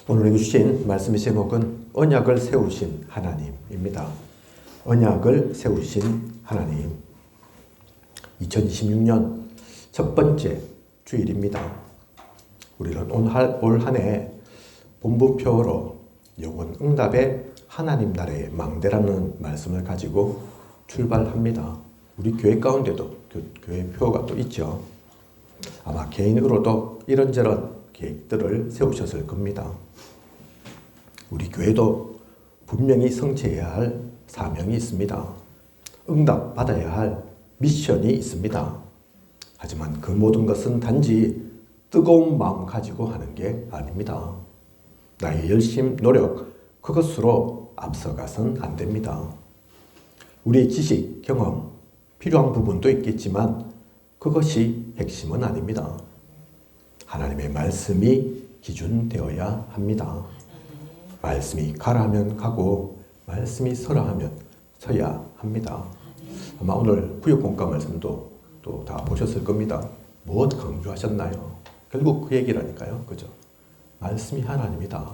오늘 주신 말씀의 제목은 언약을 세우신 하나님입니다. 언약을 세우신 하나님. 2026년 첫 번째 주일입니다. 우리는 올 한 해 본부표로 영원 응답의 하나님 나라의 망대라는 말씀을 가지고 출발합니다. 우리 교회 가운데도 교회 표가 또 있죠. 아마 개인으로도 이런저런 계획들을 세우셨을 겁니다. 우리 교회도 분명히 성취해야 할 사명이 있습니다. 응답받아야 할 미션이 있습니다. 하지만 그 모든 것은 단지 뜨거운 마음 가지고 하는 게 아닙니다. 나의 열심, 노력, 그것으로 앞서가선 안 됩니다. 우리의 지식, 경험, 필요한 부분도 있겠지만 그것이 핵심은 아닙니다. 하나님의 말씀이 기준 되어야 합니다. 말씀이 가라 하면 가고 말씀이 서라 하면 서야 합니다. 아마 오늘 구역공과 말씀도 또 다 보셨을 겁니다. 무엇 강조하셨나요? 결국 그 얘기라니까요. 그죠? 말씀이 하나님이다.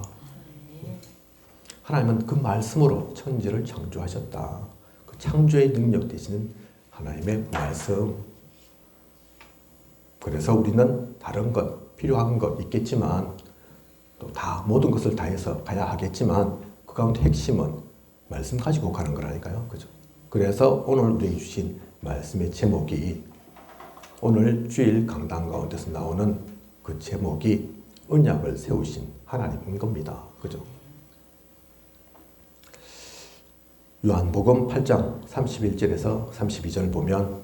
하나님은 그 말씀으로 천지를 창조하셨다. 그 창조의 능력 되시는 하나님의 말씀. 그래서 우리는 다른 것, 필요한 것 있겠지만 또 다 모든 것을 다해서 가야 하겠지만 그 가운데 핵심은 말씀 가지고 가는 거라니까요. 그죠? 그래서 오늘 우리에게 주신 말씀의 제목이 오늘 주일 강단 가운데서 나오는 그 제목이 언약을 세우신 하나님인 겁니다. 그죠? 요한복음 8장 31절에서 32절 보면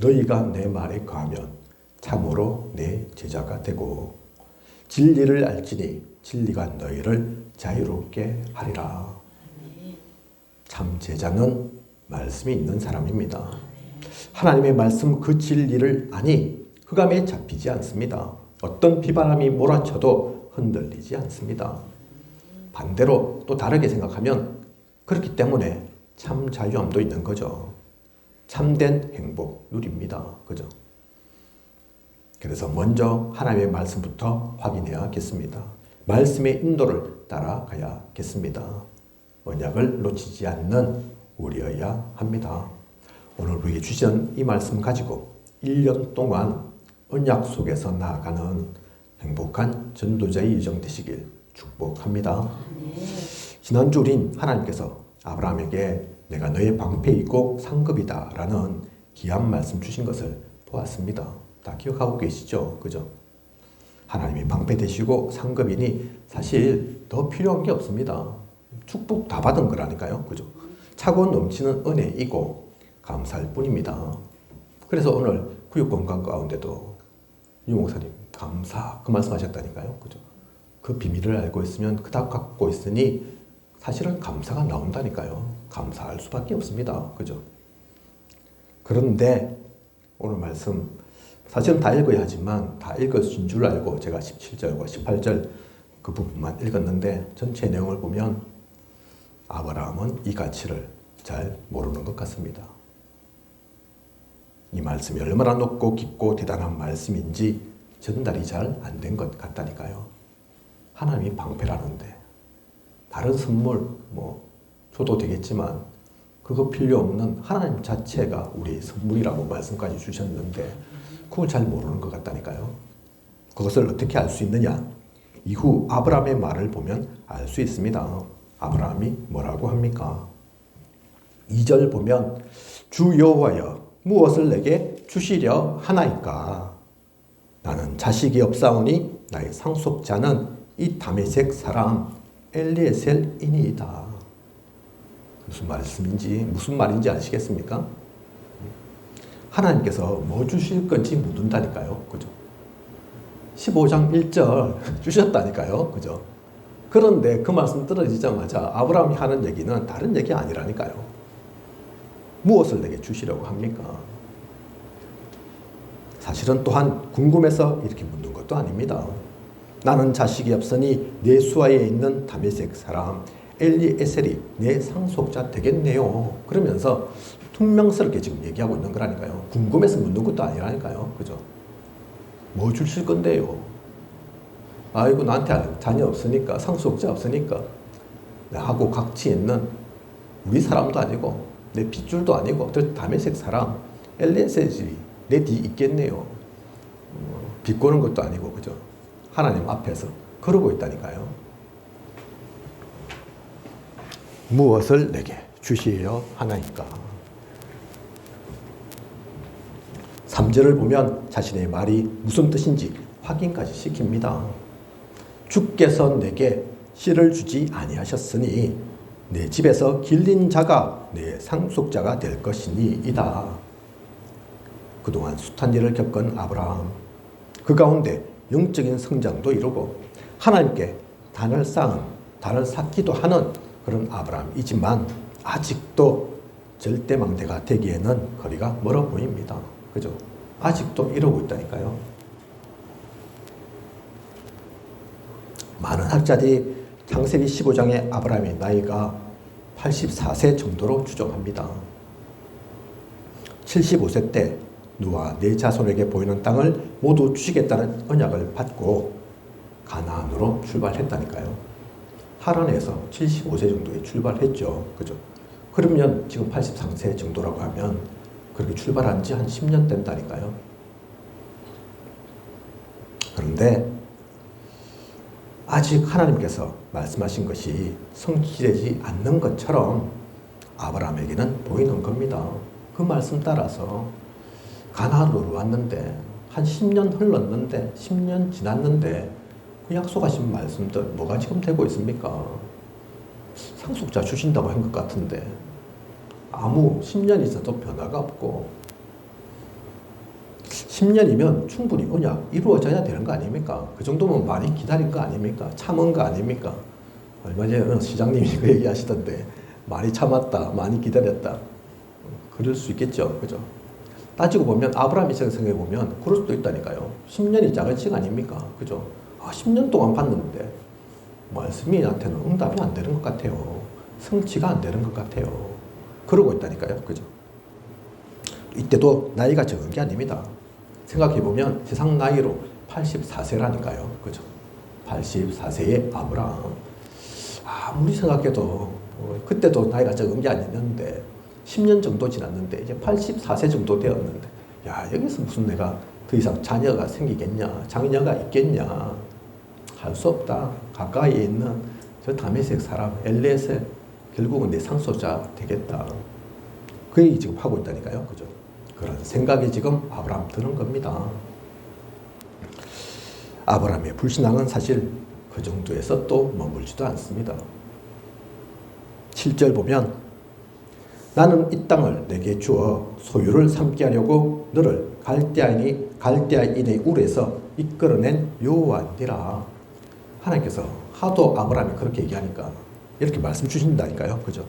너희가 내 말에 거하면 참으로 내 제자가 되고 진리를 알지니 진리가 너희를 자유롭게 하리라. 참 제자는 말씀이 있는 사람입니다. 하나님의 말씀 그 진리를 아니 흑암에 잡히지 않습니다. 어떤 비바람이 몰아쳐도 흔들리지 않습니다. 반대로 또 다르게 생각하면 그렇기 때문에 참 자유함도 있는 거죠. 참된 행복 누립니다. 그죠? 그래서 먼저 하나님의 말씀부터 확인해야겠습니다. 말씀의 인도를 따라가야겠습니다. 언약을 놓치지 않는 우리여야 합니다. 오늘 우리에게 주신 이 말씀 가지고 1년 동안 언약 속에서 나아가는 행복한 전도자의 여정 되시길 축복합니다. 지난주 우린 하나님께서 아브라함에게 내가 너의 방패이고 상급이다 라는 귀한 말씀 주신 것을 보았습니다. 다 기억하고 계시죠? 그죠? 하나님이 방패 되시고 상급이니 사실 더 필요한 게 없습니다. 축복 다 받은 거라니까요. 그죠? 차고 넘치는 은혜이고 감사할 뿐입니다. 그래서 오늘 구육건강 가운데도 유 목사님 감사 그 말씀하셨다니까요. 그죠? 그 비밀을 알고 있으면 그닥 갖고 있으니 사실은 감사가 나온다니까요. 감사할 수밖에 없습니다. 그죠? 그런데 오늘 말씀 사실은 다 읽어야 하지만 다 읽어진 줄 알고 제가 17절과 18절 그 부분만 읽었는데 전체 내용을 보면 아브라함은 이 가치를 잘 모르는 것 같습니다. 이 말씀이 얼마나 높고 깊고 대단한 말씀인지 전달이 잘 안 된 것 같다니까요. 하나님이 방패라는데 다른 선물 줘도 되겠지만 그거 필요 없는 하나님 자체가 우리의 선물이라고 말씀까지 주셨는데 그걸 잘 모르는 것 같다니까요. 그것을 어떻게 알 수 있느냐? 이후 아브라함의 말을 보면 알 수 있습니다. 아브라함이 뭐라고 합니까? 2절 보면 주 여호와여 무엇을 내게 주시려 하나이까? 나는 자식이 없사오니 나의 상속자는 이 다메섹 사람 엘리에셀이니이다. 무슨 말인지 아시겠습니까? 하나님께서 뭐 주실 건지 묻는다니까요. 그죠? 15장 1절 주셨다니까요. 그죠? 그런데 그 말씀 떨어지자마자 아브라함이 하는 얘기는 다른 얘기 아니라니까요. 무엇을 내게 주시려고 합니까? 사실은 또한 궁금해서 이렇게 묻는 것도 아닙니다. 나는 자식이 없으니 내 수하에 있는 다메섹 사람 엘리에셀이 내 상속자 되겠네요. 그러면서 퉁명스럽게 지금 얘기하고 있는 거라니까요. 궁금해서 묻는 것도 아니라니까요. 그죠? 뭐 주실 건데요? 아이고 나한테 자녀 없으니까 상속자 없으니까 나하고 같이 있는 우리 사람도 아니고 내 핏줄도 아니고 저 다메섹 사람 엘렌세지 내 뒤 있겠네요. 비꼬는 것도 아니고 그죠? 하나님 앞에서 그러고 있다니까요. 무엇을 내게 주시려 하나이까? 3절을 보면 자신의 말이 무슨 뜻인지 확인까지 시킵니다. 주께서 내게 씨를 주지 아니하셨으니 내 집에서 길린 자가 내 상속자가 될 것이니이다. 그동안 숱한 일을 겪은 아브라함, 그 가운데 영적인 성장도 이루고 하나님께 단을 쌓기도 하는 그런 아브라함이지만 아직도 절대망대가 되기에는 거리가 멀어 보입니다. 그죠? 아직도 이러고 있다니까요. 많은 학자들이 창세기 15장의 아브라함의 나이가 84세 정도로 추정합니다. 75세 때 너와 네 자손에게 보이는 땅을 모두 주시겠다는 언약을 받고 가나안으로 출발했다니까요. 하란에서 75세 정도에 출발했죠. 그죠? 그러면 지금 83세 정도라고 하면 그렇게 출발한 지 한 10년 된다니까요. 그런데 아직 하나님께서 말씀하신 것이 성취되지 않는 것처럼 아브라함에게는 보이는 겁니다. 그 말씀 따라서 가나안으로 왔는데 한 10년 흘렀는데 10년 지났는데 그 약속하신 말씀들 뭐가 지금 되고 있습니까? 상속자 주신다고 한 것 같은데 아무 10년이 있어도 변화가 없고 10년이면 충분히 언약 이루어져야 되는 거 아닙니까? 그 정도면 많이 기다린 거 아닙니까? 참은 거 아닙니까? 얼마 전에 시장님이 그 얘기 하시던데 많이 참았다, 많이 기다렸다. 그럴 수 있겠죠. 그죠? 따지고 보면 아브라함 입장에서 생각해 보면 그럴 수도 있다니까요. 10년이 작은 시간 아닙니까? 그죠? 10년 동안 봤는데 말씀이 나한테는 응답이 안 되는 것 같아요. 성취가 안 되는 것 같아요. 그러고 있다니까요. 그죠? 이때도 나이가 적은 게 아닙니다. 생각해보면 세상 나이로 84세라니까요. 그죠? 84세의 아브라함. 아무리 생각해도 그때도 나이가 적은 게 아니었는데 10년 정도 지났는데 이제 84세 정도 되었는데 야 여기서 무슨 내가 더 이상 자녀가 생기겠냐 장녀가 있겠냐 할 수 없다. 가까이에 있는 저 다메섹 사람 엘리에셀 결국은 내 상속자 되겠다. 그 얘기 지금 하고 있다니까요. 그죠? 그런 생각이 지금 아브라함 드는 겁니다. 아브라함의 불신앙은 사실 그 정도에서 또 머물지도 않습니다. 7절 보면 나는 이 땅을 내게 주어 소유를 삼게 하려고 너를 갈대아인의 울에서 이끌어낸 여호와니라. 하나님께서 하도 아브라함이 그렇게 얘기하니까 이렇게 말씀 주신다니까요. 그죠?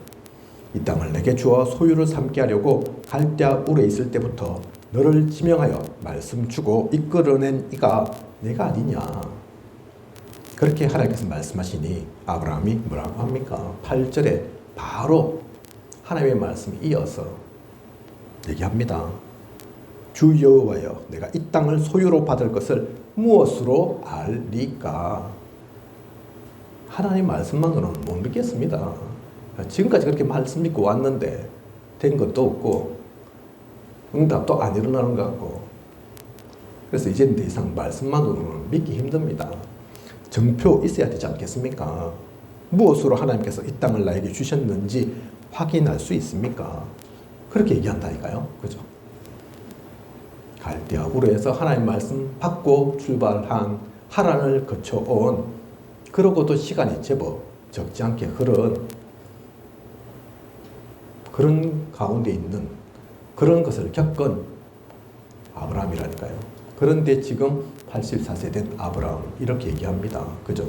이 땅을 내게 주어 소유를 삼게 하려고 갈대아 울에 있을 때부터 너를 지명하여 말씀 주고 이끌어낸 이가 내가 아니냐. 그렇게 하나님께서 말씀하시니 아브라함이 뭐라고 합니까? 8절에 바로 하나님의 말씀이 이어서 얘기합니다. 주 여호와여 내가 이 땅을 소유로 받을 것을 무엇으로 알리까? 하나님 말씀만으로는 못 믿겠습니다. 지금까지 그렇게 말씀 믿고 왔는데 된 것도 없고 응답도 안 일어나는 것 같고 그래서 이제는 더 이상 말씀만으로는 믿기 힘듭니다. 정표 있어야 되지 않겠습니까? 무엇으로 하나님께서 이 땅을 나에게 주셨는지 확인할 수 있습니까? 그렇게 얘기한다니까요. 그죠? 갈대아 우르에서 하나님 말씀 받고 출발한 하란을 거쳐온 그러고도 시간이 제법 적지 않게 흐른 그런 가운데 있는 그런 것을 겪은 아브라함이라니까요. 그런데 지금 84세 된 아브라함 이렇게 얘기합니다. 그죠?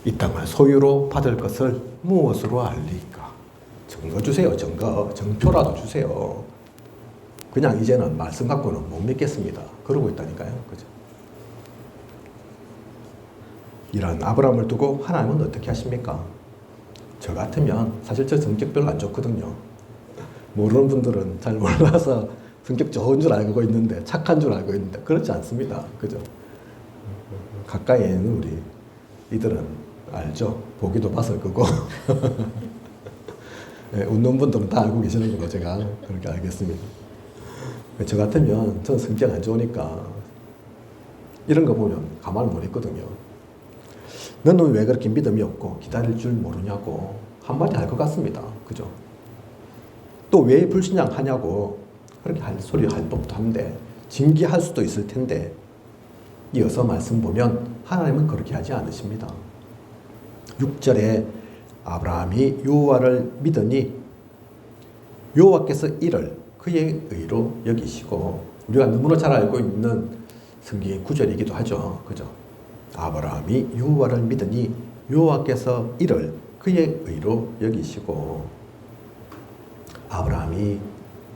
이 땅을 소유로 받을 것을 무엇으로 알리까? 증거 주세요. 정표라도 주세요. 그냥 이제는 말씀 갖고는 못 믿겠습니다. 그러고 있다니까요. 그죠? 이런 아브라함을 두고 하나님은 어떻게 하십니까? 저 같으면 사실 저 성격 별로 안 좋거든요. 모르는 분들은 잘 몰라서 성격 좋은 줄 알고 있는데 착한 줄 알고 있는데 그렇지 않습니다. 그죠? 가까이에 있는 우리 이들은 알죠. 보기도 봐서 그거. 네, 웃는 분들은 다 알고 계시는 걸로 제가 그렇게 알겠습니다. 저 같으면 저는 성격 안 좋으니까 이런 거 보면 가만히 못 있거든요. 너는 왜 그렇게 믿음이 없고 기다릴 줄 모르냐고 한마디 할 것 같습니다. 그죠? 또 왜 불신앙하냐고 그렇게 할 소리 할 법도 한데 징계할 수도 있을 텐데 이어서 말씀 보면 하나님은 그렇게 하지 않으십니다. 6절에 아브라함이 여호와를 믿으니 여호와께서 이를 그의 의로 여기시고, 우리가 너무나 잘 알고 있는 성경의 구절이기도 하죠. 그죠? 아브라함이 여호와를 믿으니 여호와께서 이를 그의 의로 여기시고, 아브라함이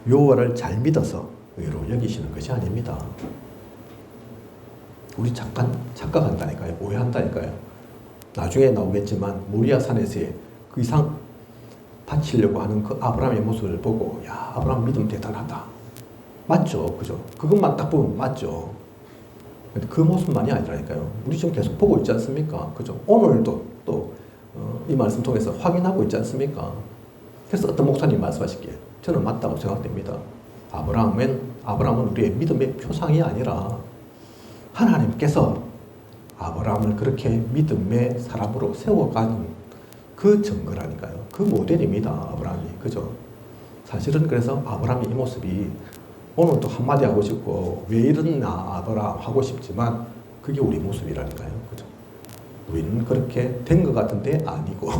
여호와를 잘 믿어서 의로 여기시는 것이 아닙니다. 우리 잠깐 착각한다니까요. 오해한다니까요. 나중에 나오겠지만 모리아 산에서의 그 이상 바치려고 하는 그 아브라함의 모습을 보고 야, 아브라함 믿음 대단하다. 맞죠? 그죠? 그것만 딱 보면 맞죠? 근데 그 모습만이 아니라니까요. 우리 지금 계속 보고 있지 않습니까? 그죠? 오늘도 또 이 말씀 통해서 확인하고 있지 않습니까? 그래서 어떤 목사님 말씀하시기에 저는 맞다고 생각됩니다. 아브라함은 우리의 믿음의 표상이 아니라 하나님께서 아브라함을 그렇게 믿음의 사람으로 세워가는 그 증거라니까요. 그 모델입니다. 아브라함이. 그죠? 사실은 그래서 아브라함의 이 모습이 오늘도 한마디 하고 싶고 왜 이러나 아브라함 하고 싶지만 그게 우리 모습이라니까요. 그죠? 우리는 그렇게 된 것 같은데 아니고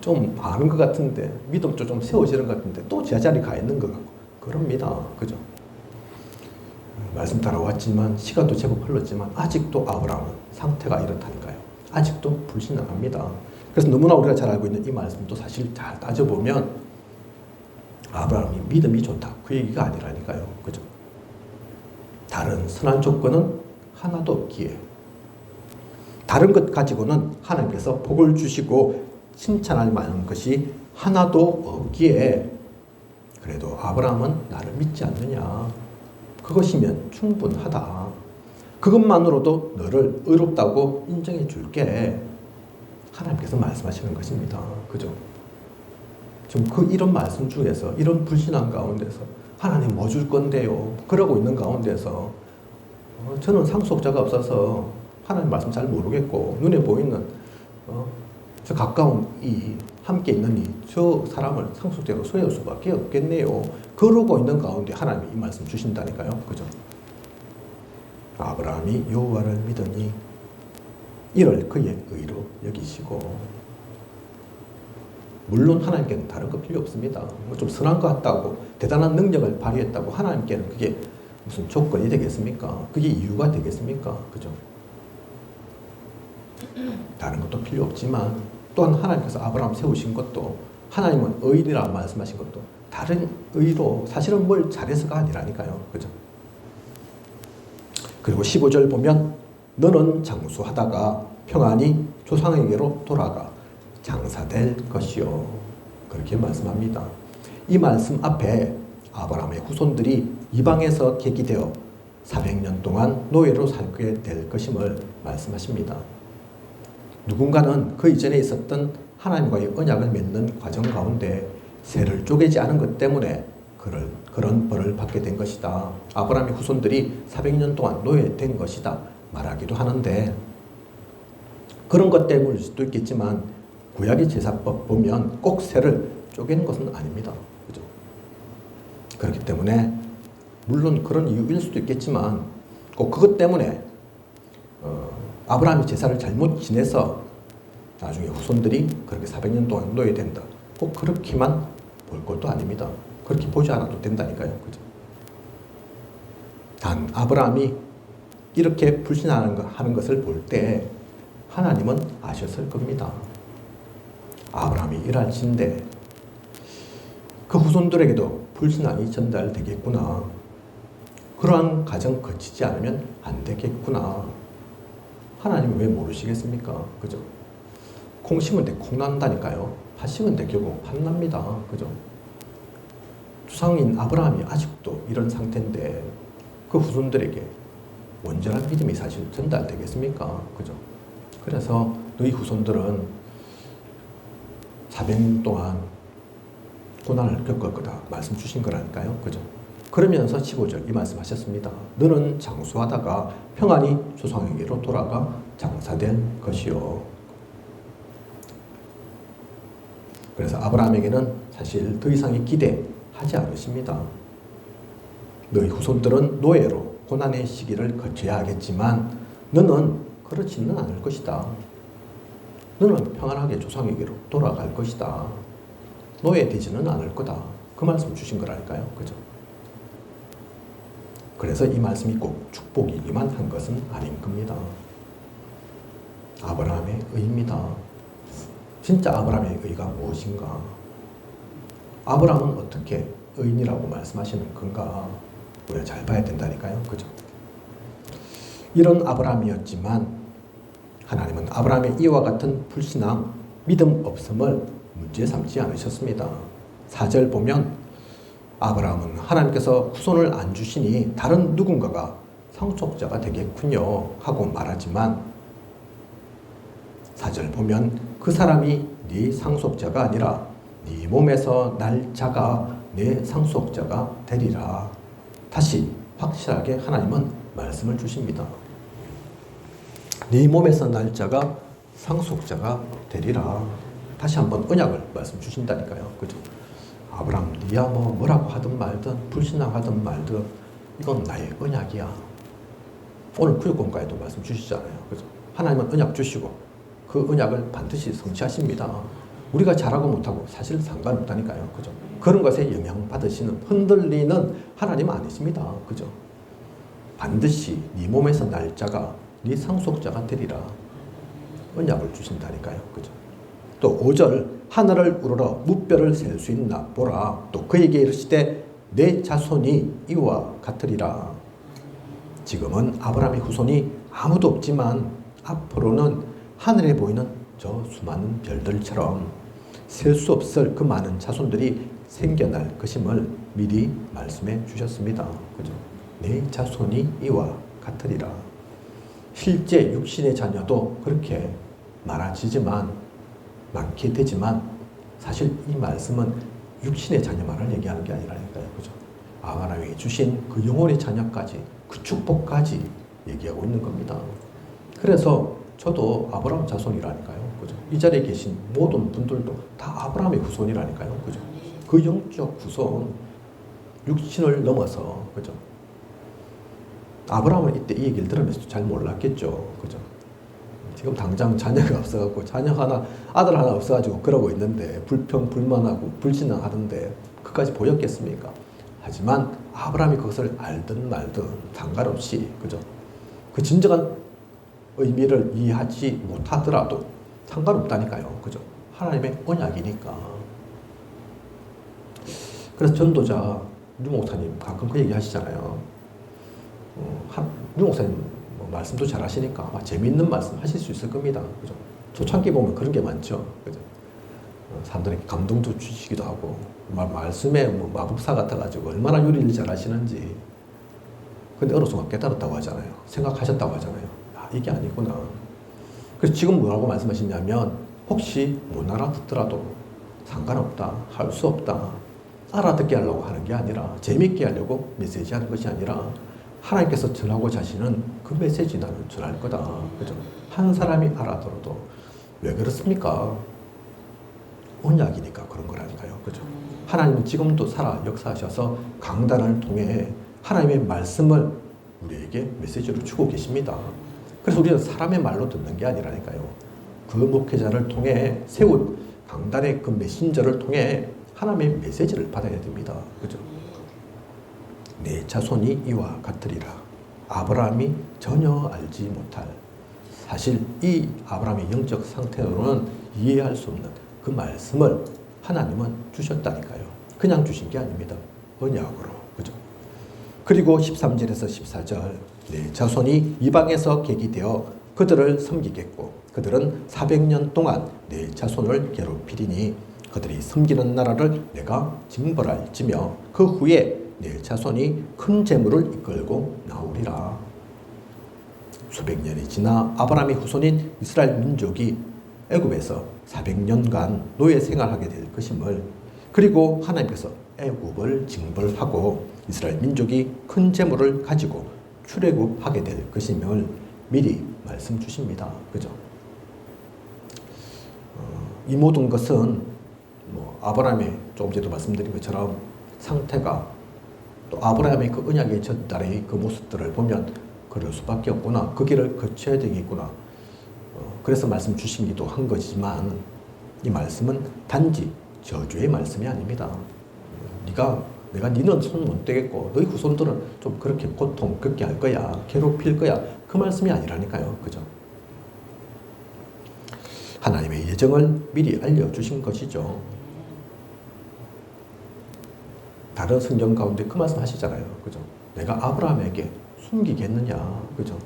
좀 아는 것 같은데 믿음도 좀 세워지는 것 같은데 또 제자리 가 있는 것 같고 그럽니다. 그죠? 말씀 따라왔지만 시간도 제법 흘렀지만 아직도 아브라함은 상태가 이렇다니까요. 아직도 불신앙합니다. 그래서 너무나 우리가 잘 알고 있는 이 말씀도 사실 잘 따져보면 아브라함이 믿음이 좋다 그 얘기가 아니라니까요. 그죠? 다른 선한 조건은 하나도 없기에, 다른 것 가지고는 하나님께서 복을 주시고 칭찬할 만한 것이 하나도 없기에 그래도 아브라함은 나를 믿지 않느냐, 그것이면 충분하다, 그것만으로도 너를 의롭다고 인정해 줄게, 하나님께서 말씀하시는 것입니다. 그죠? 지금 이런 말씀 중에서 이런 불신앙 가운데서 하나님 뭐 줄 건데요? 그러고 있는 가운데서 저는 상속자가 없어서 하나님 말씀 잘 모르겠고 눈에 보이는 저 가까운 함께 있는 저 사람을 상속자로 소유할 수밖에 없겠네요. 그러고 있는 가운데 하나님이 이 말씀 주신다니까요. 그죠? 아브라함이 여호와를 믿으니 이를 그의 의로 여기시고, 물론 하나님께는 다른 거 필요 없습니다. 뭐 좀 선한 것 같다고 대단한 능력을 발휘했다고 하나님께는 그게 무슨 조건이 되겠습니까? 그게 이유가 되겠습니까? 그죠? 다른 것도 필요 없지만 또한 하나님께서 아브라함 세우신 것도, 하나님은 의인이라 말씀하신 것도 다른 의로 사실은 뭘 잘해서가 아니라니까요. 그죠? 그리고 15절 보면 너는 장수하다가 평안히 조상에게로 돌아가 장사될 것이요, 그렇게 말씀합니다. 이 말씀 앞에 아브라함의 후손들이 이방에서 계기되어 400년 동안 노예로 살게 될 것임을 말씀하십니다. 누군가는 그 이전에 있었던 하나님과의 언약을 맺는 과정 가운데 새를 쪼개지 않은 것 때문에 그런 벌을 받게 된 것이다. 아브라함의 후손들이 400년 동안 노예된 것이다 말하기도 하는데, 그런 것 때문일 수도 있겠지만 구약의 제사법 보면 꼭 새를 쪼개는 것은 아닙니다. 그죠? 그렇기 때문에 물론 그런 이유일 수도 있겠지만 꼭 그것 때문에 아브라함이 제사를 잘못 지내서 나중에 후손들이 그렇게 400년 동안 노예된다, 꼭 그렇게만 볼 것도 아닙니다. 그렇게 보지 않아도 된다니까요. 그죠? 단 아브라함이 이렇게 불신하는 것을 볼 때 하나님은 아셨을 겁니다. 아브라함이 일할진데 그 후손들에게도 불신앙이 전달되겠구나, 그러한 과정 거치지 않으면 안 되겠구나, 하나님은 왜 모르시겠습니까? 그죠? 콩 심은 데 콩 난다니까요. 팥 심은 데 결국 팥 납니다. 그죠? 주상인 아브라함이 아직도 이런 상태인데 그 후손들에게 온전한 믿음이 사실 전달되겠습니까? 그죠? 그래서 너희 후손들은 400년 동안 고난을 겪을 거다 말씀 주신 거라니까요. 그죠? 그러면서 15절 이 말씀 하셨습니다. 너는 장수하다가 평안히 조상에게로 돌아가 장사될 것이요. 그래서 아브라함에게는 사실 더 이상의 기대하지 않으십니다. 너희 후손들은 노예로 고난의 시기를 거쳐야 하겠지만 너는 그렇지는 않을 것이다. 너는 평안하게 조상에게로 돌아갈 것이다. 노예되지는 않을 거다. 그 말씀 주신 거라니까요. 그죠? 그래서 이 말씀이 꼭 축복이기만 한 것은 아닌 겁니다. 아브라함의 의입니다. 진짜 아브라함의 의가 무엇인가? 아브라함은 어떻게 의인이라고 말씀하시는 건가? 우리가 잘 봐야 된다니까요. 그죠? 이런 아브라함이었지만 하나님은 아브라함의 이와 같은 불신앙, 믿음 없음을 문제 삼지 않으셨습니다. 4절 보면 아브라함은 하나님께서 후손을 안 주시니 다른 누군가가 상속자가 되겠군요 하고 말하지만 4절 보면 그 사람이 네 상속자가 아니라 네 몸에서 날 자가 내 상속자가 되리라. 다시 확실하게 하나님은 말씀을 주십니다. 네 몸에서 날 자가 상속자가 되리라. 다시 한번 언약을 말씀 주신다니까요. 그죠? 아브라함, 네야 뭐라고 하든 말든 불신앙하든 말든 이건 나의 언약이야. 오늘 구역공가에도 말씀 주시잖아요. 그죠? 하나님은 언약 주시고 그 언약을 반드시 성취하십니다. 우리가 잘하고 못하고 사실 상관없다니까요. 그죠? 그런 것에 영향받으시는 흔들리는 하나님 아니십니다. 그죠? 반드시 네 몸에서 날 자가 네 상속자가 되리라. 언약을 주신다니까요. 그죠? 또 5절 하늘을 우러러 무뼈를 셀 수 있나 보라. 또 그에게 이르시되 내 자손이 이와 같으리라. 지금은 아브라함의 후손이 아무도 없지만 앞으로는 하늘에 보이는 저 수많은 별들처럼 셀 수 없을 그 많은 자손들이 생겨날 것임을 미리 말씀해 주셨습니다. 그죠? 내 자손이 이와 같으리라. 실제 육신의 자녀도 그렇게 많게 되지만 사실 이 말씀은 육신의 자녀만을 얘기하는 게 아니라니까요. 그죠? 아브라함에게 주신 그 영혼의 자녀까지 그 축복까지 얘기하고 있는 겁니다. 그래서 저도 아브라함 자손이라니까요. 그죠? 이 자리에 계신 모든 분들도 다 아브라함의 후손이라니까요. 그죠? 그 영적 후손, 육신을 넘어서, 그죠? 아브라함은 이때 이 얘기를 들으면서 잘 몰랐겠죠. 그죠? 지금 당장 자녀가 없어갖고 아들 하나 없어가지고 그러고 있는데 불평불만하고 불신앙하던데 그까지 보였겠습니까? 하지만 아브라함이 그것을 알든 말든 상관없이, 그죠? 그 진정한 의미를 이해하지 못하더라도 상관없다니까요. 그죠? 하나님의 언약이니까. 그래서 전도자 류 목사님 가끔 그 얘기 하시잖아요. 류 목사님 말씀도 잘 하시니까 아마 재미있는 말씀 하실 수 있을 겁니다. 그죠? 초창기 보면 그런 게 많죠. 그죠? 사람들에게 감동도 주시기도 하고, 말씀에 마법사 같아가지고 얼마나 요리를 잘 하시는지. 근데 어느 순간 깨달았다고 하잖아요. 생각하셨다고 하잖아요. 아, 이게 아니구나. 그래서 지금 뭐라고 말씀하시냐면, 혹시 못 알아듣더라도 상관없다, 할 수 없다, 알아듣게 하려고 하는 게 아니라, 재밌게 하려고 메시지 하는 것이 아니라, 하나님께서 전하고자 하시는 그 메시지 나는 전할 거다. 그죠? 한 사람이 알아들어도 왜 그렇습니까? 언약이니까 그런 거라니까요. 그죠? 하나님은 지금도 살아 역사하셔서 강단을 통해 하나님의 말씀을 우리에게 메시지로 주고 계십니다. 그래서 우리는 사람의 말로 듣는 게 아니라니까요. 그 목회자를 통해 세운 강단의 그 메신저를 통해 하나님의 메시지를 받아야 됩니다. 그죠? 내 자손이 이와 같으리라. 아브라함이 전혀 알지 못할, 사실 이 아브라함의 영적 상태로는 이해할 수 없는 그 말씀을 하나님은 주셨다니까요. 그냥 주신 게 아닙니다. 언약으로. 그죠? 그리고 13절에서 14절 내 자손이 이방에서 계기되어 그들을 섬기겠고 그들은 400년 동안 내 자손을 괴롭히리니 그들이 섬기는 나라를 내가 징벌할지며 그 후에 내 자손이 큰 재물을 이끌고 나오리라. 수백 년이 지나 아브라함의 후손인 이스라엘 민족이 애굽에서 400년간 노예 생활하게 될 것임을, 그리고 하나님께서 애굽을 징벌하고 이스라엘 민족이 큰 재물을 가지고 출애굽하게 될 것임을 미리 말씀 주십니다. 그죠? 이 모든 것은 아브라함의 조금 전에도 말씀드린 것처럼 상태가, 또 아브라함의 그 언약의 전달의 그 모습들을 보면 그럴 수밖에 없구나, 그 길을 거쳐야 되겠구나, 그래서 말씀 주시기도 한 거지만, 이 말씀은 단지 저주의 말씀이 아닙니다. 내가 니는 손 못 대겠고 너희 후손들은 좀 그렇게 고통 겪게 할 거야, 괴롭힐 거야, 그 말씀이 아니라니까요. 그죠? 하나님의 예정을 미리 알려주신 것이죠. 다른 성경 가운데 그 말씀 하시잖아요. 그죠? 내가 아브라함에게 숨기겠느냐. 그죠?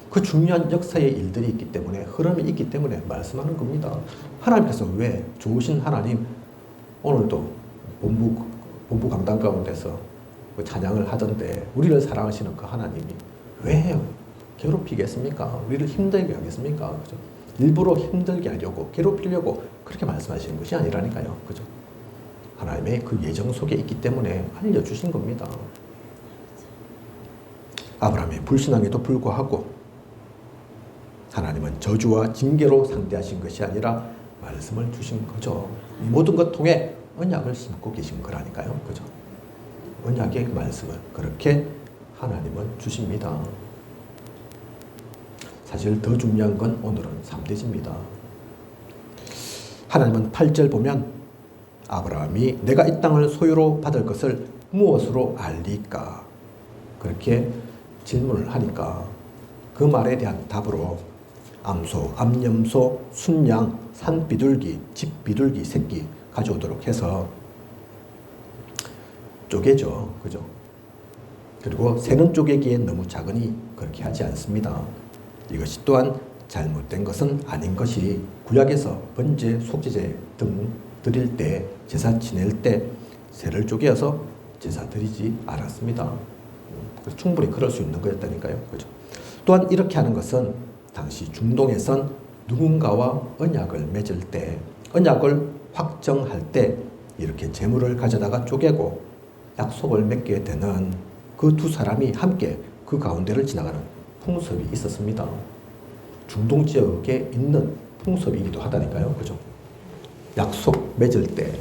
그 중요한 역사의 일들이 있기 때문에, 흐름이 있기 때문에 말씀하는 겁니다. 하나님께서 왜, 좋으신 하나님, 오늘도 본부 강단 가운데서 그 찬양을 하던데, 우리를 사랑하시는 그 하나님이 왜 괴롭히겠습니까? 우리를 힘들게 하겠습니까? 그죠? 일부러 힘들게 하려고, 괴롭히려고 그렇게 말씀하시는 것이 아니라니까요. 그죠? 하나님의 그 예정 속에 있기 때문에 알려주신 겁니다. 아브라함의 불신앙에도 불구하고 하나님은 저주와 징계로 상대하신 것이 아니라 말씀을 주신 거죠. 이 모든 것 통해 언약을 심고 계신 거라니까요. 그죠? 언약의 말씀을 그렇게 하나님은 주십니다. 사실 더 중요한 건 오늘은 3대지입니다. 하나님은 8절 보면 아브라함이 내가 이 땅을 소유로 받을 것을 무엇으로 알리까? 그렇게 질문을 하니까 그 말에 대한 답으로 암소, 암염소, 순양, 산비둘기, 집비둘기 새끼 가져오도록 해서 쪼개죠. 그죠? 그리고 새는 쪼개기엔 너무 작으니 그렇게 하지 않습니다. 이것이 또한 잘못된 것은 아닌 것이, 구약에서 번제, 속죄제 등 드릴 때, 제사 지낼 때 새를 쪼개어서 제사 드리지 않았습니다. 충분히 그럴 수 있는 거였다니까요. 그죠? 또한 이렇게 하는 것은 당시 중동에선 누군가와 언약을 맺을 때, 언약을 확정할 때 이렇게 재물을 가져다가 쪼개고 약속을 맺게 되는 그 두 사람이 함께 그 가운데를 지나가는 풍습이 있었습니다. 중동 지역에 있는 풍습이기도 하다니까요. 그죠? 약속 맺을 때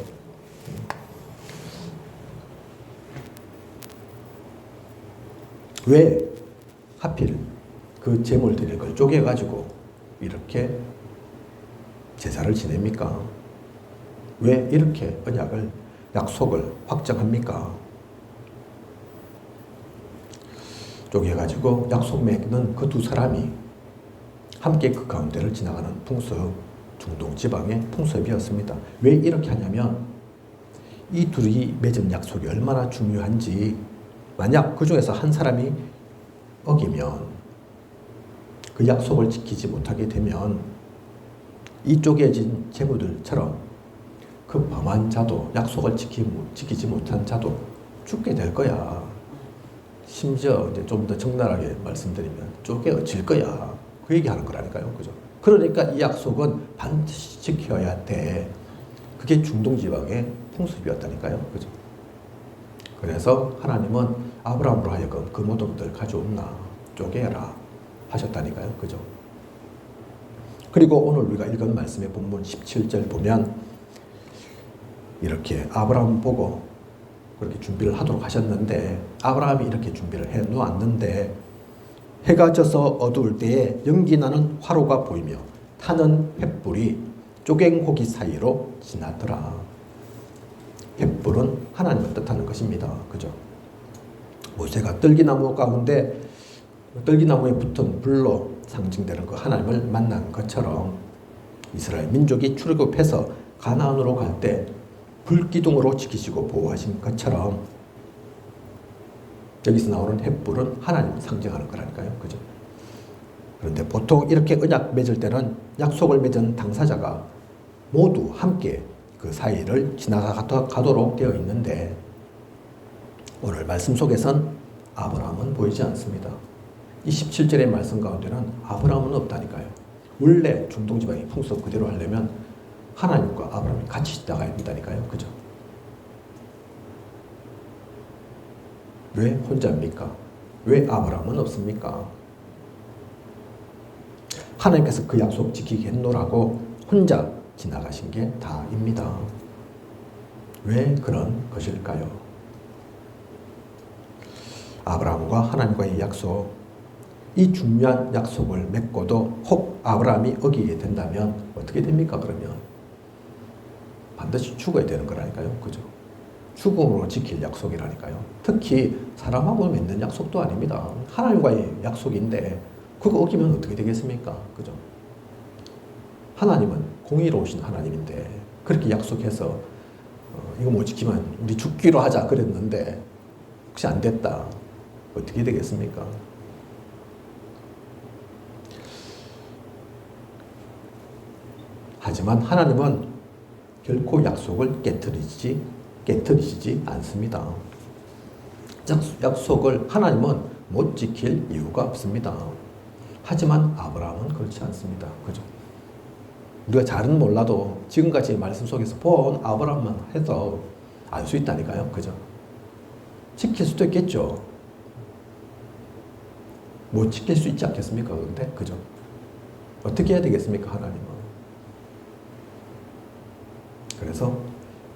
왜 하필 그 재물 드릴 걸 쪼개가지고 이렇게 제사를 지냅니까? 왜 이렇게 언약을, 약속을 확정합니까? 쪼개가지고 약속 맺는 그 두 사람이 함께 그 가운데를 지나가는 풍습, 중동 지방의 풍습이었습니다. 왜 이렇게 하냐면 이 둘이 맺은 약속이 얼마나 중요한지, 만약 그 중에서 한 사람이 어기면, 그 약속을 지키지 못하게 되면 이 쪼개진 재물들처럼 그 범한 자도, 약속을 지키지 못한 자도 죽게 될 거야. 심지어 이제 좀 더 적나라하게 말씀드리면 쪼개어질 거야. 그 얘기하는 거라니까요. 그죠? 그러니까 이 약속은 반드시 지켜야 돼. 그게 중동 지방의 풍습이었다니까요. 그죠? 그래서 하나님은 아브라함으로 하여금 그 모든 것들 가져온나, 쪼개라 하셨다니까요. 그죠? 그리고 오늘 우리가 읽은 말씀의 본문 17절 보면 이렇게 아브라함 보고 그렇게 준비를 하도록 하셨는데, 아브라함이 이렇게 준비를 해 놓았는데 해가 져서 어두울 때에 연기 나는 화로가 보이며 타는 횃불이 쪼갠 고기 사이로 지나더라. 횃불은 하나님을 뜻하는 것입니다. 그죠? 모세가 떨기나무 가운데, 떨기나무에 붙은 불로 상징되는 그 하나님을 만난 것처럼 이스라엘 민족이 출애굽해서 가나안으로 갈 때 불기둥으로 지키시고 보호하신 것처럼 여기서 나오는 횃불은 하나님을 상징하는 거라니까요. 그죠? 그런데 보통 이렇게 언약 맺을 때는 약속을 맺은 당사자가 모두 함께 그 사이를 지나가도록 되어 있는데, 오늘 말씀 속에선 아브라함은 보이지 않습니다. 이 17절의 말씀 가운데는 아브라함은 없다니까요. 원래 중동지방의 풍습 그대로 하려면 하나님과 아브라함이 같이 나가야 된다니까요. 그죠? 왜 혼자입니까? 왜 아브라함은 없습니까? 하나님께서 그 약속 지키겠노라고 혼자 지나가신 게 다입니다. 왜 그런 것일까요? 아브라함과 하나님과의 약속, 이 중요한 약속을 맺고도 혹 아브라함이 어기게 된다면 어떻게 됩니까? 그러면 반드시 죽어야 되는 거라니까요. 그죠? 죽음으로 지킬 약속이라니까요. 특히 사람하고 맺는 약속도 아닙니다. 하나님과의 약속인데 그거 어기면 어떻게 되겠습니까? 그죠? 하나님은 공의로우신 하나님인데 그렇게 약속해서 이거 못 지키면 우리 죽기로 하자 그랬는데 혹시 안 됐다. 어떻게 되겠습니까? 하지만 하나님은 결코 약속을 깨트리시지 않습니다. 약속을 하나님은 못 지킬 이유가 없습니다. 하지만 아브라함은 그렇지 않습니다. 그죠? 우리가 잘은 몰라도 지금까지 말씀 속에서 본 아브라함만 해도 알 수 있다니까요. 그죠? 지킬 수도 있겠죠. 못 지킬 수 있지 않겠습니까? 그런데 그죠? 어떻게 해야 되겠습니까? 하나님은. 그래서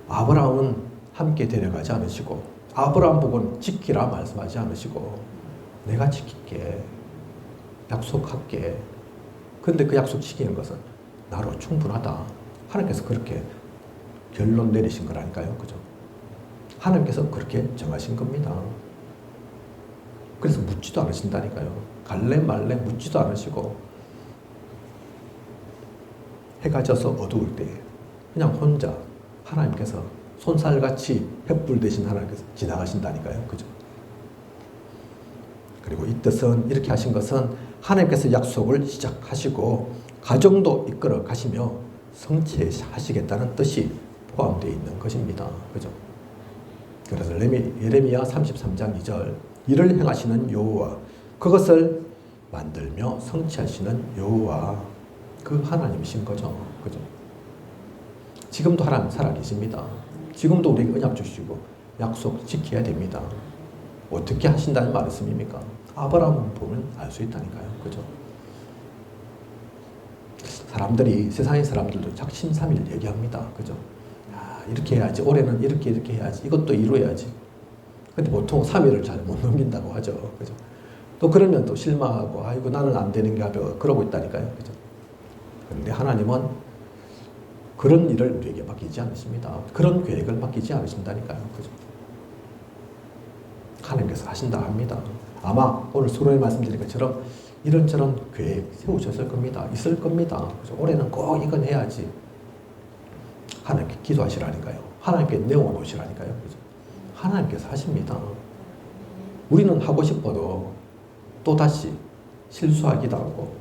아브라함은 함께 데려가지 않으시고 아브라함 보고는 지키라 말씀하지 않으시고 내가 지킬게, 약속할게. 근데 그 약속 지키는 것은 나로 충분하다. 하나님께서 그렇게 결론 내리신 거라니까요. 그죠? 하나님께서 그렇게 정하신 겁니다. 그래서 묻지도 않으신다니까요. 갈래 말래 묻지도 않으시고 해가 져서 어두울 때 그냥 혼자 하나님께서 손살같이 횃불 대신 하나님께서 지나가신다니까요. 그죠? 그리고 이 뜻은 이렇게 하신 것은 하나님께서 약속을 시작하시고 가정도 이끌어 가시며 성취하시겠다는 뜻이 포함되어 있는 것입니다. 그죠? 그래서 예레미야 33장 2절 이를 행하시는 여호와 그것을 만들며 성취하시는 여호와 그 하나님이신 거죠. 그죠? 지금도 하나님 살아계십니다. 지금도 우리에게 언약 주시고 약속 지켜야 됩니다. 어떻게 하신다는 말씀입니까? 아브라함 보면 알 수 있다니까요. 그죠? 사람들이, 세상의 사람들도 작심삼일 얘기합니다. 그죠? 이렇게 해야지. 올해는 이렇게 해야지. 이것도 이루어야지. 근데 보통 3일을 잘 못 넘긴다고 하죠. 그죠? 또 그러면 또 실망하고, 아이고, 나는 안 되는 게 하고 그러고 있다니까요. 그죠? 그런데 하나님은 그런 일을 우리에게 맡기지 않으십니다. 그런 계획을 맡기지 않으신다니까요. 그죠? 하나님께서 하신다 합니다. 아마 오늘 서로의 말씀드린 것처럼 이런저런 계획 세우셨을 겁니다. 있을 겁니다. 그죠? 올해는 꼭 이건 해야지. 하나님께 기도하시라니까요. 하나님께 내어놓으시라니까요. 그죠? 하나님께서 하십니다. 우리는 하고 싶어도 또다시 실수하기도 하고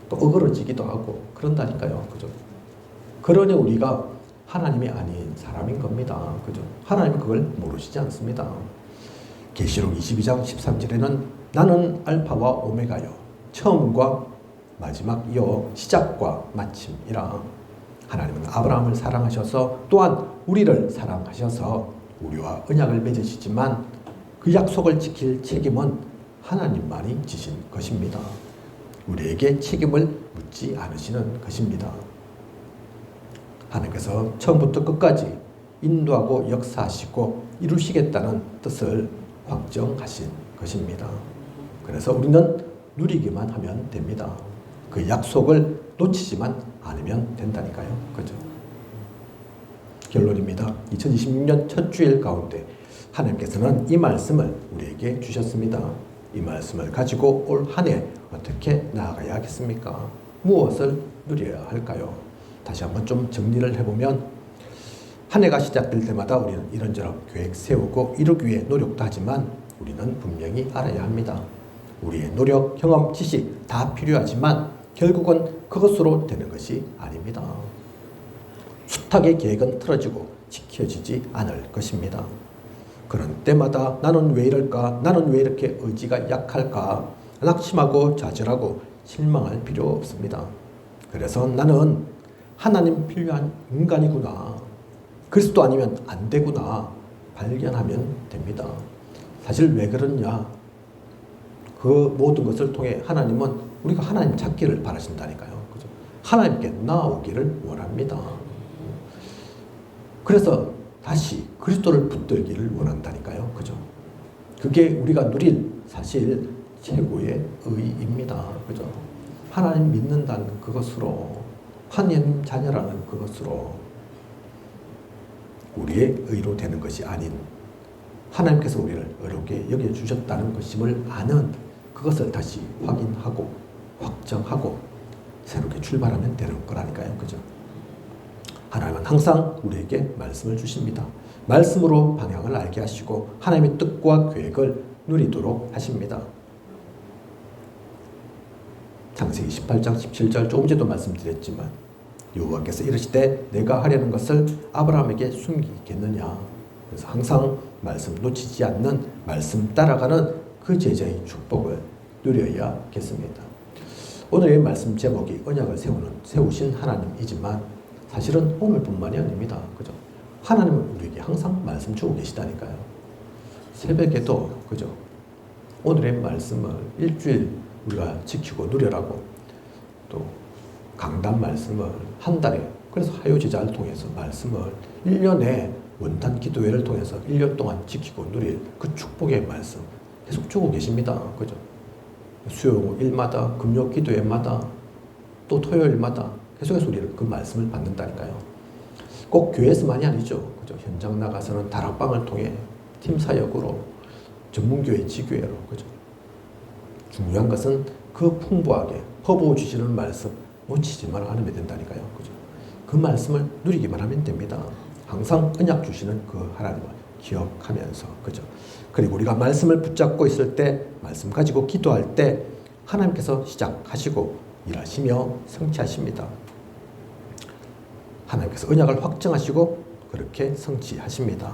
또 어그러지기도 하고 그런다니까요. 그죠? 그러니 우리가 하나님이 아닌 사람인 겁니다. 그죠? 하나님은 그걸 모르시지 않습니다. 계시록 22장 13절에는 나는 알파와 오메가요 처음과 마지막이요 시작과 마침이라. 하나님은 아브라함을 사랑하셔서 또한 우리를 사랑하셔서 우리와 언약을 맺으시지만 그 약속을 지킬 책임은 하나님만이 지신 것입니다. 우리에게 책임을 묻지 않으시는 것입니다. 하나님께서 처음부터 끝까지 인도하고 역사하시고 이루시겠다는 뜻을 확정하신 것입니다. 그래서 우리는 누리기만 하면 됩니다. 그 약속을 놓치지만 않으면 된다니까요. 그죠? 결론입니다. 2026년 첫 주일 가운데 하나님께서는 이 말씀을 우리에게 주셨습니다. 이 말씀을 가지고 올 한 해 어떻게 나아가야 하겠습니까? 무엇을 누려야 할까요? 다시 한번 좀 정리를 해보면 한 해가 시작될 때마다 우리는 이런저런 계획 세우고 이루기 위해 노력도 하지만 우리는 분명히 알아야 합니다. 우리의 노력, 경험, 지식 다 필요하지만 결국은 그것으로 되는 것이 아닙니다. 숱하게 계획은 틀어지고 지켜지지 않을 것입니다. 그런 때마다 나는 왜 이럴까? 나는 왜 이렇게 의지가 약할까? 낙심하고 좌절하고 실망할 필요 없습니다. 그래서 나는 하나님 필요한 인간이구나. 그리스도 아니면 안 되구나. 발견하면 됩니다. 사실 왜 그러냐. 그 모든 것을 통해 하나님은 우리가 하나님 찾기를 바라신다니까요. 그죠? 하나님께 나오기를 원합니다. 그래서 다시 그리스도를 붙들기를 원한다니까요. 그죠? 그게 우리가 누릴 사실 최고의 의의입니다. 그죠? 하나님 믿는다는 그것으로, 하나님 자녀라는 그것으로 우리의 의로 되는 것이 아닌 하나님께서 우리를 의롭게 여겨주셨다는 것임을 아는 그것을 다시 확인하고 확정하고 새롭게 출발하면 되는 거라니까요. 그죠? 하나님은 항상 우리에게 말씀을 주십니다. 말씀으로 방향을 알게 하시고 하나님의 뜻과 계획을 누리도록 하십니다. 창세기 18장 17절 조금 전에도 말씀드렸지만 여호와께서 이르시되 내가 하려는 것을 아브라함에게 숨기겠느냐. 그래서 항상 말씀 놓치지 않는 말씀 따라가는 그 제자의 축복을 누려야겠습니다. 오늘의 말씀 제목이 언약을 세우신 하나님이지만 사실은 오늘뿐만이 아닙니다. 그죠? 하나님은 우리에게 항상 말씀 주고 계시다니까요. 새벽에도 그죠? 오늘의 말씀을 일주일 우리가 지키고 누려라고 또 강단 말씀을 한 달에 그래서 하요제자를 통해서 말씀을 1년에 원단 기도회를 통해서 1년 동안 지키고 누릴 그 축복의 말씀 계속 주고 계십니다. 그죠? 수요일마다 금요 기도회마다 또 토요일마다 계속해서 우리는 그 말씀을 받는다니까요. 꼭 교회에서만이 아니죠. 그죠? 현장 나가서는 다락방을 통해 팀 사역으로 전문교회 지교회로 그죠? 중요한 것은 그 풍부하게 퍼부어 주시는 말씀 놓치지만 않으면 된다니까요. 그죠? 그 말씀을 누리기만 하면 됩니다. 항상 언약 주시는 그 하나님을 기억하면서 그죠? 그리고 우리가 말씀을 붙잡고 있을 때 말씀 가지고 기도할 때 하나님께서 시작하시고 일하시며 성취하십니다. 하나님께서 언약을 확정하시고 그렇게 성취하십니다.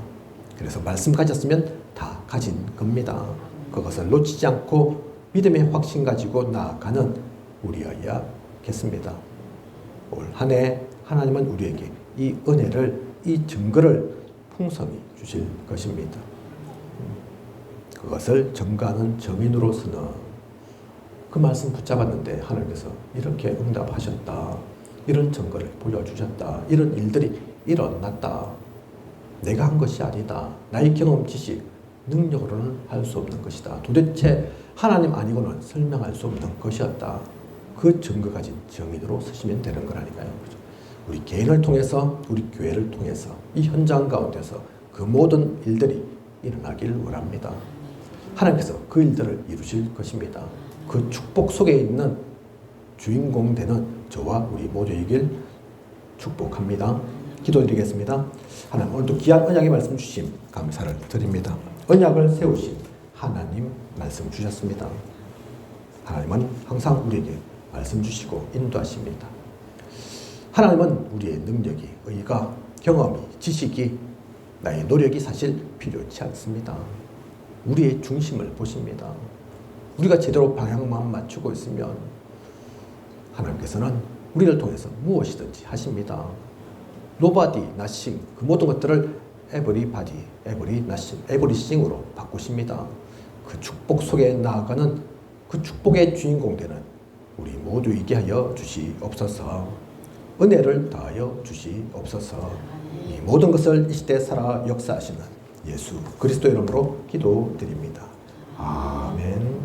그래서 말씀 가졌으면 다 가진 겁니다. 그것을 놓치지 않고 믿음의 확신 가지고 나아가는 우리여야겠습니다. 올 한 해 하나님은 우리에게 이 은혜를, 이 증거를 풍성히 주실 것입니다. 그것을 전가하는 정인으로서는 그 말씀 붙잡았는데 하나님께서 이렇게 응답하셨다. 이런 증거를 보여주셨다. 이런 일들이 일어났다. 내가 한 것이 아니다. 나의 경험, 지식, 능력으로는 할 수 없는 것이다. 도대체 하나님 아니고는 설명할 수 없는 것이었다. 그 증거 가진 정인으로 서시면 되는 거라니까요. 그죠? 우리 개인을 통해서, 우리 교회를 통해서, 이 현장 가운데서 그 모든 일들이 일어나길 원합니다. 하나님께서 그 일들을 이루실 것입니다. 그 축복 속에 있는 주인공 되는 저와 우리 모두이길 축복합니다. 기도드리겠습니다. 하나님, 오늘도 귀한 언약의 말씀 주심 감사를 드립니다. 언약을 세우신 하나님 말씀 주셨습니다. 하나님은 항상 우리에게 말씀 주시고 인도하십니다. 하나님은 우리의 능력이, 의가, 경험이, 지식이, 나의 노력이 사실 필요치 않습니다. 우리의 중심을 보십니다. 우리가 제대로 방향만 맞추고 있으면 하나님께서는 우리를 통해서 무엇이든지 하십니다. Nobody, nothing, 그 모든 것들을 everybody, every nothing, everything으로 바꾸십니다. 그 축복 속에 나아가는 그 축복의 주인공 되는 우리 모두에게 하여 주시옵소서. 은혜를 다하여 주시옵소서. 이 모든 것을 이 시대에 살아 역사하시는 예수 그리스도 이름으로 기도드립니다. 아멘.